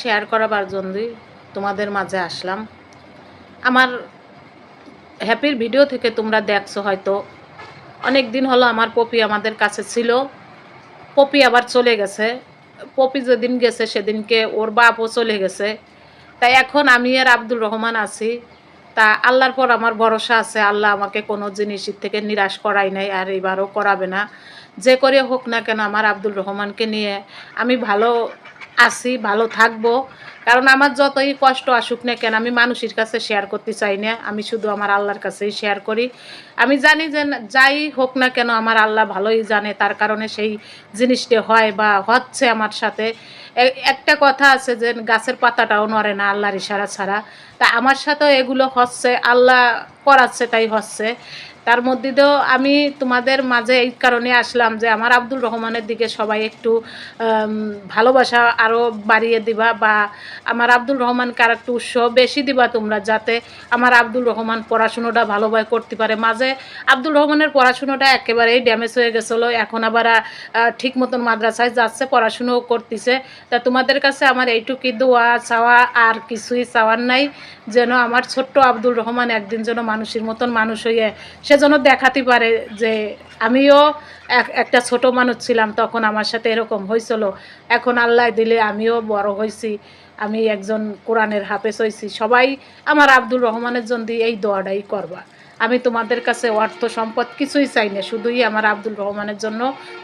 Share করাবার জন্যই তোমাদের মাঝে আসলাম। আমার হ্যাপির ভিডিও থেকে তোমরা দেখছো হয়তো, অনেক দিন হলো আমার পপি আমাদের কাছে ছিল। পপি আবার চলে গেছে। পপি যেদিন গেছে সেদিনকে ওর বাপও চলে গেছে। তাই এখন আমি আর আব্দুল রহমান আছি। তা আল্লাহর পর আমার ভরসা আছে, আল্লাহ আমাকে কোনো জিনিসের থেকে নিরাশ করাই নাই, আর এবারও করাবে না। যে করে হোক না কেন আমার আব্দুল রহমানকে নিয়ে আমি ভালো আছি, ভালো থাকবো। কারণ আমার যতই কষ্ট আসুক না কেন আমি মানুষের কাছে শেয়ার করতে চাই না, আমি শুধু আমার আল্লাহর কাছেই শেয়ার করি। আমি জানি যে যাই হোক না কেন আমার আল্লাহ ভালোই জানে, তার কারণে সেই জিনিসটা হয় বা হচ্ছে আমার সাথে। একটা কথা আছে যে গাছের পাতাটাও নড়ে না আল্লাহর ইশারা ছাড়া। তা আমার সাথেও এগুলো হচ্ছে, আল্লাহ করাচ্ছে তাই হচ্ছে। তার মধ্যে তো আমি তোমাদের মাঝে এই কারণে আসলাম যে আমার আব্দুল রহমানের দিকে সবাই একটু ভালোবাসা আরও বাড়িয়ে দিবা, বা আমার আব্দুল রহমানকে আর একটু উৎসাহ বেশি দিবা তোমরা, যাতে আমার আব্দুল রহমান পড়াশুনোটা ভালোভাবে করতে পারে। মাঝে আব্দুল রহমানের পড়াশুনোটা একেবারেই ড্যামেজ হয়ে গেছিলো, এখন আবার ঠিক মতন মাদ্রাসায় যাচ্ছে, পড়াশুনোও করতেছে। তা তোমাদের কাছে আমার এইটুকুই দোয়া চাওয়া, আর কিছুই চাওয়ার নাই, যেন আমার ছোট্ট আব্দুল রহমান একদিন যেন মানুষের মতন মানুষ হয়ে সে যেন দেখাতে পারে যে আমিও একটা ছোট মানুষ ছিলাম, তখন আমার সাথে এরকম হয়েছিল। এখন আল্লাহ দিলে আমিও বড় হয়েছি, আমি একজন কোরআনের হাফেজ হয়েছি। সবাই আমার আব্দুল রহমানের জন্য এই দোয়াটাই করবা। আমি তোমাদের কাছে অর্থ সম্পদ কিছুই চাই না, শুধুই আমার আব্দুল রহমানের জন্য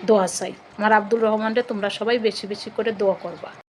দোয়া চাই। আমার আব্দুল রহমানকে তোমরা সবাই বেশি বেশি করে দোয়া করবা।